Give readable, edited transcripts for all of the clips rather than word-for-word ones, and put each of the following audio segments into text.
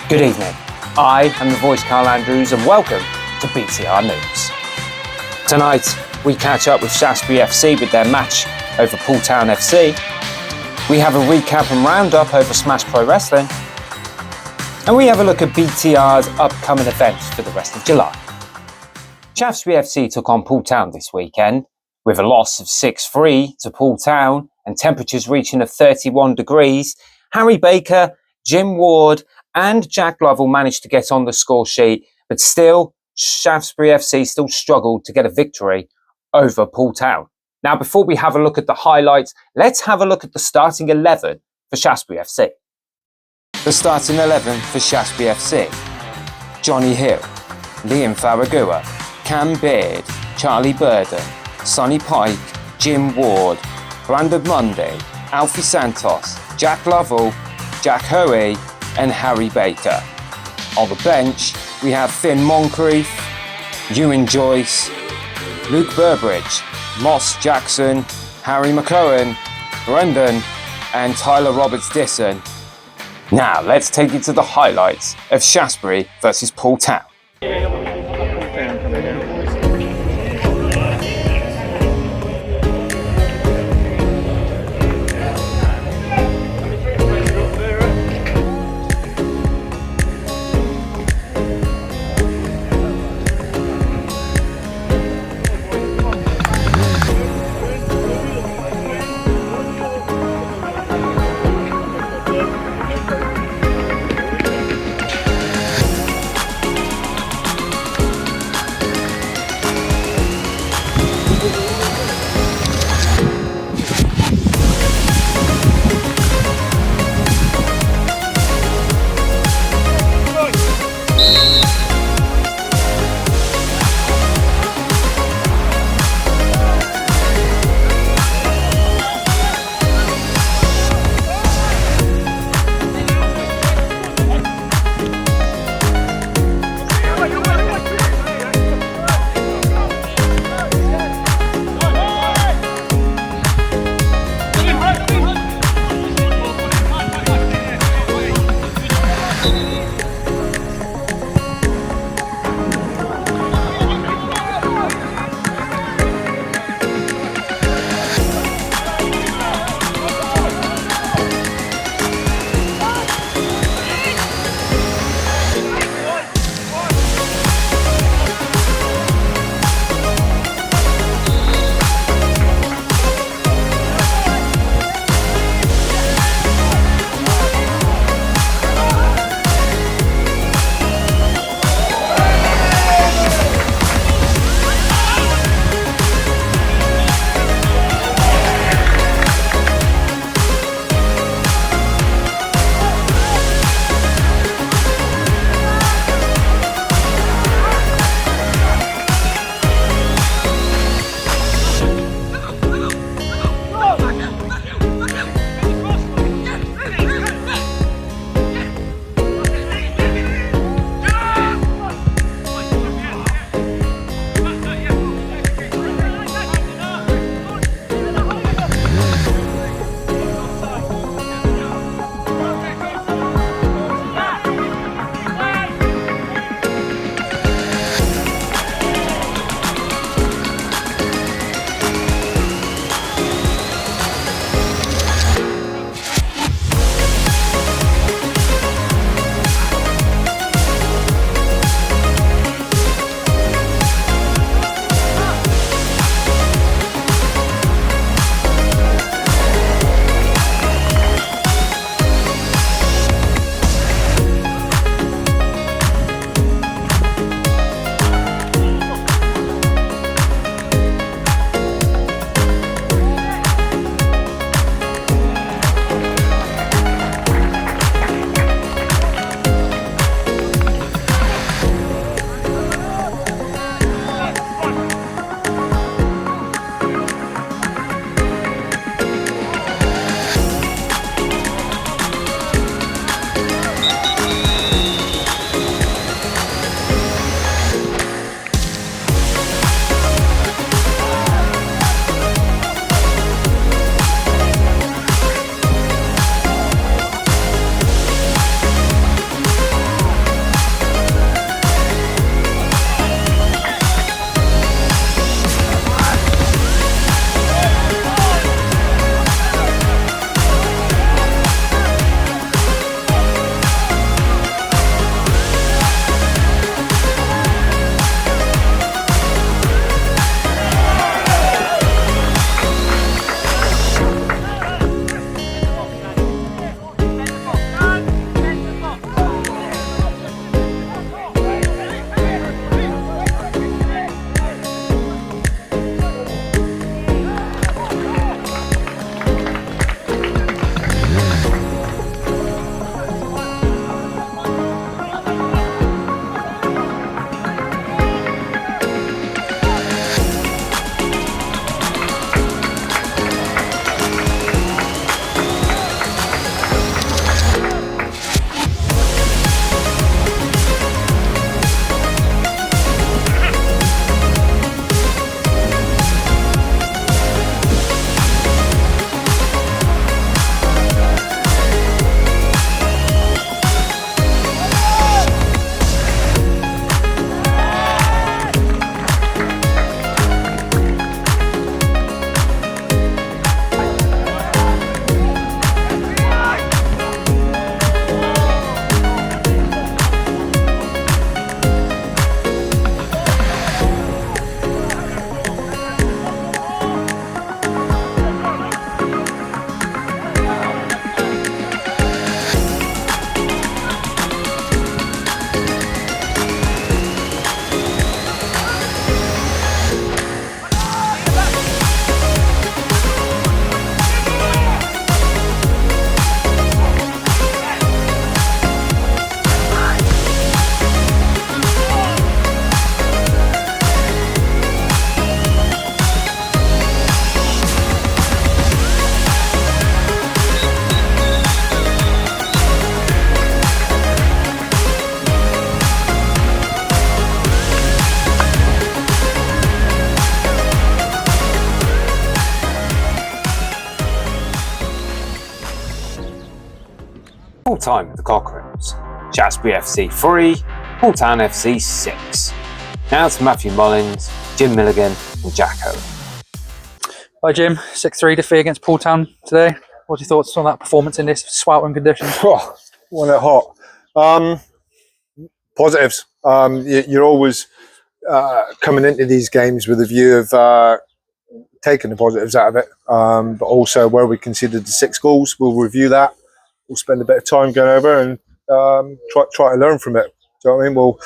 Good evening. I am the voice Carl Andrews and welcome to BTR News. Tonight we catch up with Shaftesbury FC with their match over Poole Town FC. We have a recap and roundup over Smash Pro Wrestling. And we have a look at BTR's upcoming events for the rest of July. Shaftesbury FC took on Poole Town this weekend with a loss of 6-3 to Poole Town and temperatures reaching of 31 degrees. Harry Baker, Jim Ward and Jack Lovell managed to get on the score sheet, but still Shaftesbury FC still struggled to get a victory over Poole Town. Now, before we have a look at the highlights, let's have a look at the starting 11 for Shaftesbury FC. The starting 11 for Shaftesbury FC: Johnny Hill, Liam Faragua, Cam Beard, Charlie Burden, Sonny Pike, Jim Ward, Brandon Mundy, Alfie Santos, Jack Lovell, Jack Hoey and Harry Baker. On the bench, we have Finn Moncrief, Ewan Joyce, Luke Burbridge, Moss Jackson, Harry McCohen, Brendan and Tyler Roberts-Disson. Now let's take you to the highlights of Shaftesbury versus Poole Town. full time at the Cockerels. Shaftesbury FC 3, Poole Town FC 6. Now to Matthew Mullins, Jim Milligan and Jack Owen. Hi Jim, 6-3 defeat against Poole Town today. What's your thoughts on that performance in this sweltering conditions? Oh, wasn't it hot? Positives. You're always coming into these games with a view of taking the positives out of it, but also where we conceded the 6 goals, we'll review that. We'll spend a bit of time going over and try to learn from it. Do you know what I mean?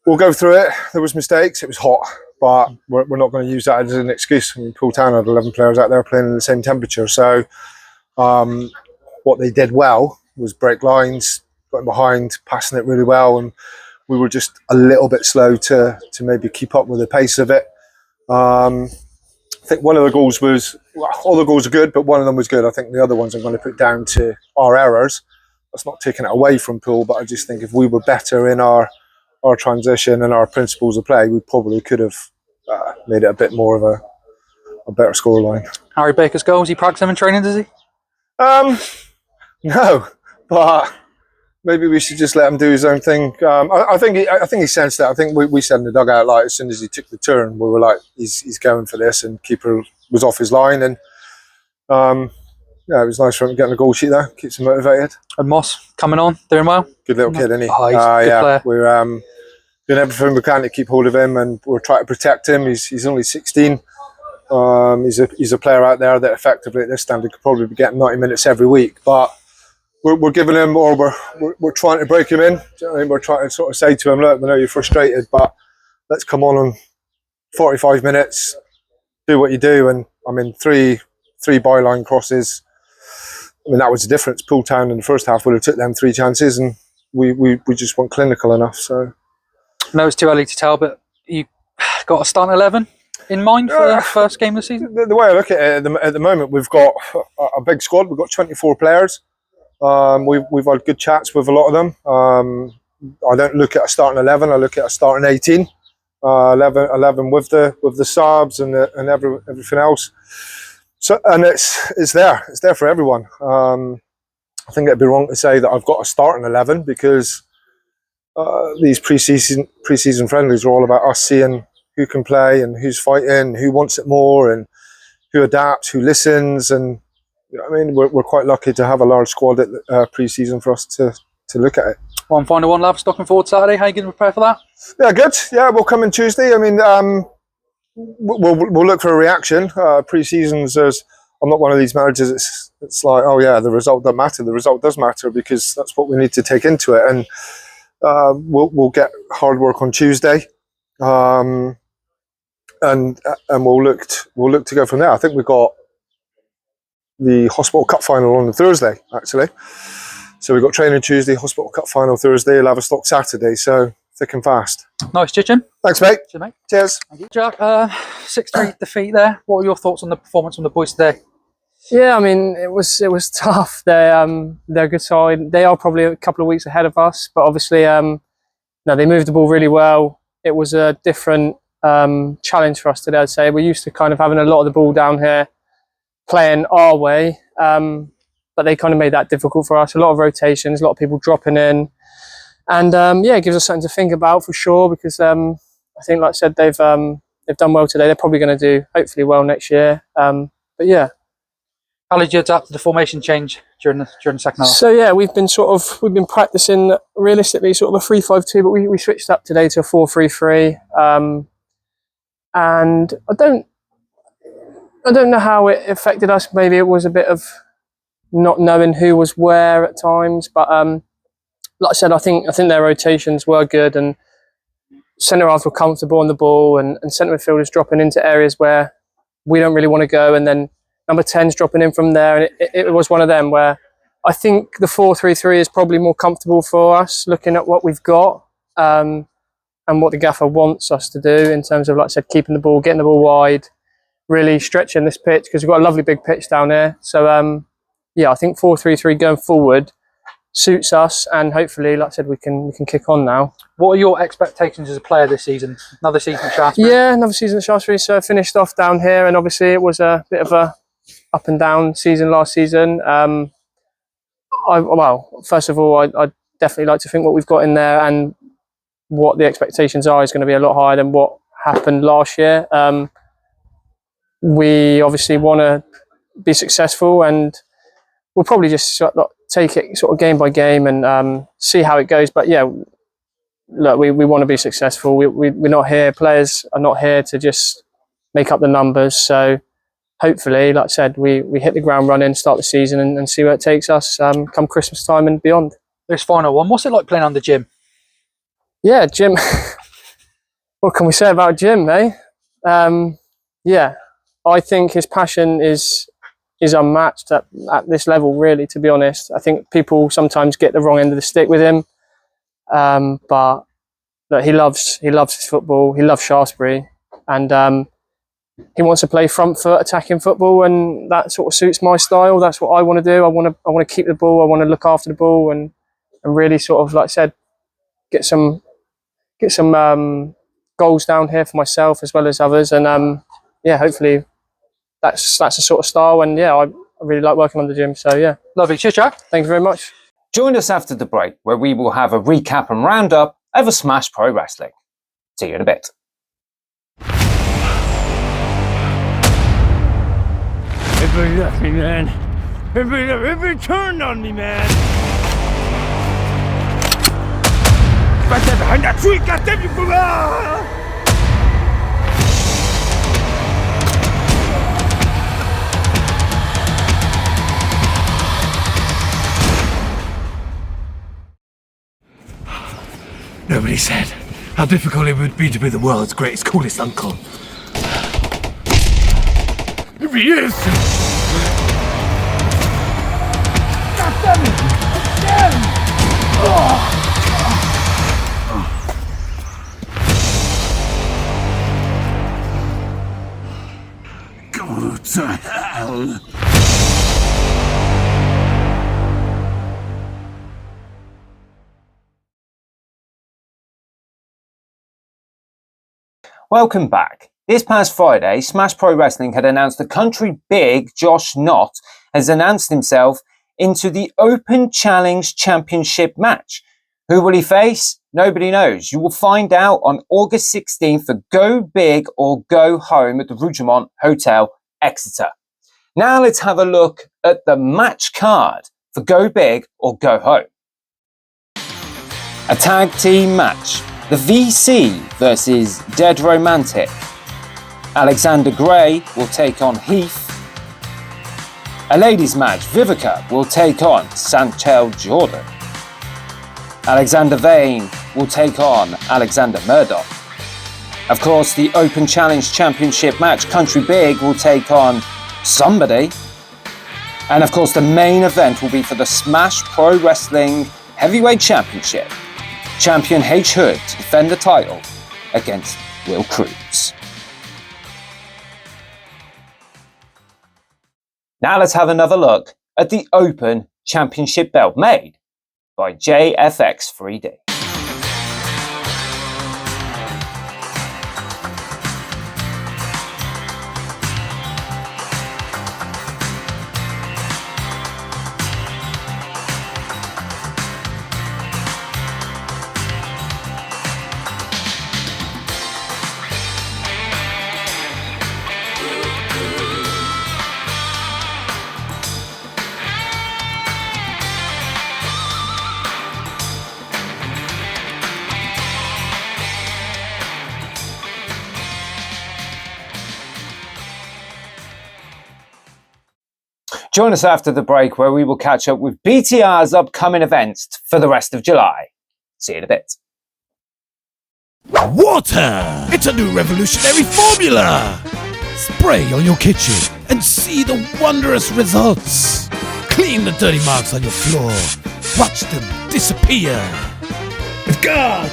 We'll go through it. There was mistakes. It was hot, but we're not going to use that as an excuse. I mean, Poole Town had 11 players out there playing in the same temperature. So what they did well was break lines, got behind, passing it really well, and we were just a little bit slow to maybe keep up with the pace of it. I think one of the goals was, well, all the goals are good, but one of them was good. I think the other ones I'm going to put down to our errors. That's not taking it away from Poole, but I just think if we were better in our transition and our principles of play, we probably could have made it a bit more of a better scoreline. Harry Baker's goals, he practices them in training, does he? No, but maybe we should just let him do his own thing. I think he sensed that. I think we said in the dugout, like, as soon as he took the turn, we were like, he's going for this, and keeper was off his line, and yeah, it was nice for him getting a goal sheet there. Keeps him motivated. And Moss coming on, doing well. Good little kid, isn't he? Oh, he's a good player. We're doing everything we can to keep hold of him, and we're trying to protect him. He's only 16. He's a player out there that effectively at this standard could probably be getting 90 minutes every week, but we're giving him, or we're trying to break him in. I mean, we're trying to sort of say to him, look, we know you're frustrated, but let's come on 45 minutes, do what you do. And I mean, three byline crosses. I mean, that was the difference. Poole Town in the first half would have took them 3 chances, and we just weren't clinical enough. So I know it's too early to tell, but you got a starting 11 in mind for the first game of the season? The way I look at it at the moment, we've got a big squad. We've got 24 players. We've had good chats with a lot of them. I don't look at a starting 11. I look at a starting 18. 11 with the subs and everything else. So, and it's there for everyone. I think it'd be wrong to say that I've got a starting 11, because these pre-season friendlies are all about us seeing who can play and who's fighting, who wants it more, and who adapts, who listens. And you know, I mean, we're quite lucky to have a large squad at pre-season for us to look at it. One final one, lads. Looking forward to Saturday. How are you going to prepare for that? Yeah, good. Yeah, we'll come in Tuesday. I mean, we'll look for a reaction. Pre-seasons, I'm not one of these managers. It's like, oh yeah, the result doesn't matter. The result does matter, because that's what we need to take into it. And we'll get hard work on Tuesday, and we'll look to go from there. I think we've got the Hospital Cup final on the Thursday, actually. So we've got training Tuesday, Hospital Cup final Thursday, Laverstock Saturday. So thick and fast. Nice, Jim. Thanks, mate. Cheers, mate. Cheers. Thank you. Jack, 6-3 defeat there. What are your thoughts on the performance from the boys today? Yeah, I mean, it was tough. They're a good side. They are probably a couple of weeks ahead of us, but obviously, they moved the ball really well. It was a different challenge for us today, I'd say. We're used to kind of having a lot of the ball down here, playing our way, but they kind of made that difficult for us. A lot of rotations, a lot of people dropping in, and it gives us something to think about for sure, because I think, like I said, they've done well today. They're probably going to do hopefully well next year. But yeah. How did you adapt to the formation change during the second half? So yeah, we've been practicing realistically sort of a 3-5-2, but we switched up today to a 4-3-3. And I don't know how it affected us. Maybe it was a bit of not knowing who was where at times, but like I said, I think their rotations were good, and centre halves were comfortable on the ball, and centre midfielders dropping into areas where we don't really want to go, and then number 10's dropping in from there, and it was one of them where I think the 4-3-3 is probably more comfortable for us, looking at what we've got, and what the gaffer wants us to do in terms of, like I said, keeping the ball, getting the ball wide, really stretching this pitch, because we've got a lovely big pitch down here. So I think 4-3-3 going forward suits us, and hopefully, like I said, we can kick on now. What are your expectations as a player this season? Another season at Shaftesbury? Yeah, another season at Shaftesbury. So I finished off down here, and obviously it was a bit of a up and down season last season. Well, first of all, I definitely like to think what we've got in there and what the expectations are is going to be a lot higher than what happened last year. We obviously want to be successful, and we'll probably just take it sort of game by game and see how it goes. But yeah, look, we want to be successful. We're not here. Players are not here to just make up the numbers. So hopefully, like I said, we hit the ground running, start the season, and see where it takes us come Christmas time and beyond. This final one, what's it like playing under Jim? Yeah, Jim. What can we say about Jim, eh? Yeah, I think his passion is unmatched at this level, really, to be honest. I think people sometimes get the wrong end of the stick with him. But look, he loves his football. He loves Shaftesbury, and he wants to play front foot attacking football, and that sort of suits my style. That's what I want to do. I want to keep the ball. I want to look after the ball, and really sort of, like I said, get some goals down here for myself as well as others. And yeah, hopefully that's the sort of style. And yeah, I really like working on the gym. So yeah, Lovely. Cheers, Jack. thank you very much. Join us after the break, where we will have a recap and roundup of a Smash Pro Wrestling. See you in a bit. Everybody left me, man. Everybody turned on me, man. Right there behind that tree, goddamn you! Nobody said how difficult it would be to be the world's greatest, coolest uncle. If he is! God damn it! Again! Go to hell! Welcome back. This past Friday, Smash Pro Wrestling had announced the country big Josh Knott has announced himself into the Open Challenge Championship match. Who will he face? Nobody knows. You will find out on August 16th for Go Big or Go Home at the Rougemont Hotel, Exeter. Now let's have a look at the match card for Go Big or Go Home. A tag team match. The VC versus Dead Romantic. Alexander Gray will take on Heath. A ladies match, Vivica will take on Sanchel Jordan. Alexander Vane will take on Alexander Murdoch. Of course, the Open Challenge Championship match, Country Big will take on somebody. And of course, the main event will be for the Smash Pro Wrestling Heavyweight Championship. Champion H. Hood to defend the title against Will Cruz. Now let's have another look at the Open Championship belt made by JFX 3D. Join us after the break, where we will catch up with BTR's upcoming events for the rest of July. See you in a bit. Water! It's a new revolutionary formula! Spray on your kitchen and see the wondrous results. Clean the dirty marks on your floor. Watch them disappear. God!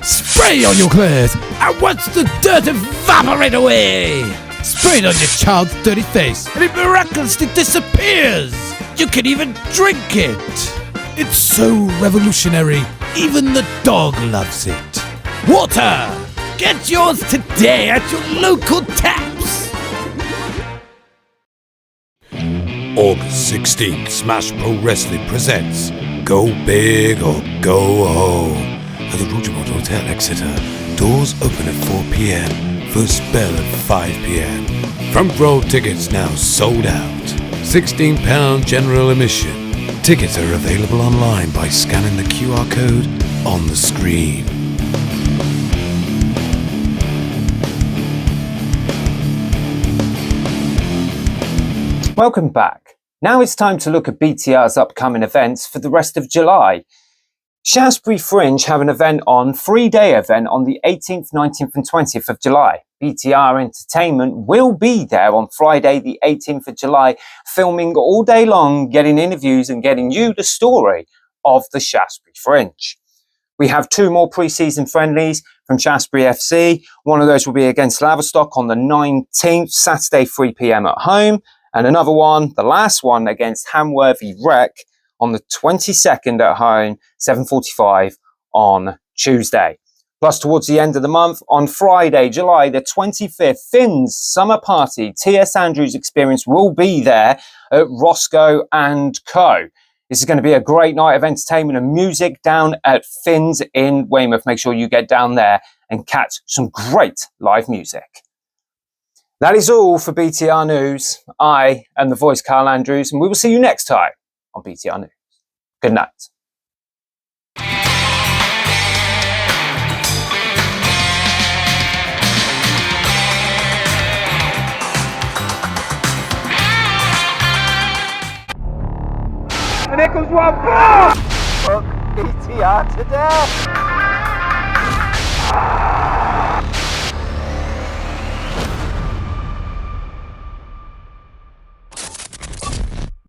Spray on your clothes and watch the dirt evaporate away. Spray it on your child's dirty face and it miraculously disappears. You can even drink it. It's so revolutionary, even the dog loves it. Water! Get yours today at your local taps. August 16th, Smash Pro Wrestling presents Go Big or Go Home at the Rougemont Hotel, Exeter. Doors open at 4 p.m. First bell at 5 p.m. Front row tickets now sold out. £16 general admission. Tickets are available online by scanning the QR code on the screen. Welcome back. Now it's time to look at BTR's upcoming events for the rest of July. Shaftesbury Fringe have an event on, 3-day event on the 18th, 19th and 20th of July. BTR Entertainment will be there on Friday the 18th of July, filming all day long, getting interviews and getting you the story of the Shaftesbury Fringe. We have 2 more pre-season friendlies from Shaftesbury FC. One of those will be against Laverstock on the 19th, Saturday 3 p.m. at home. And another one, the last one, against Hamworthy Rec on the 22nd at home, 7:45 on Tuesday. Plus, towards the end of the month, on Friday, July the 25th, Finn's Summer Party, T.S. Andrews Experience will be there at Roscoe and Co. This is going to be a great night of entertainment and music down at Finn's in Weymouth. Make sure you get down there and catch some great live music. That is all for BTR News. I am the voice, Carl Andrews, and we will see you next time on BTR News. Good night. And here comes one. Put BTR to death!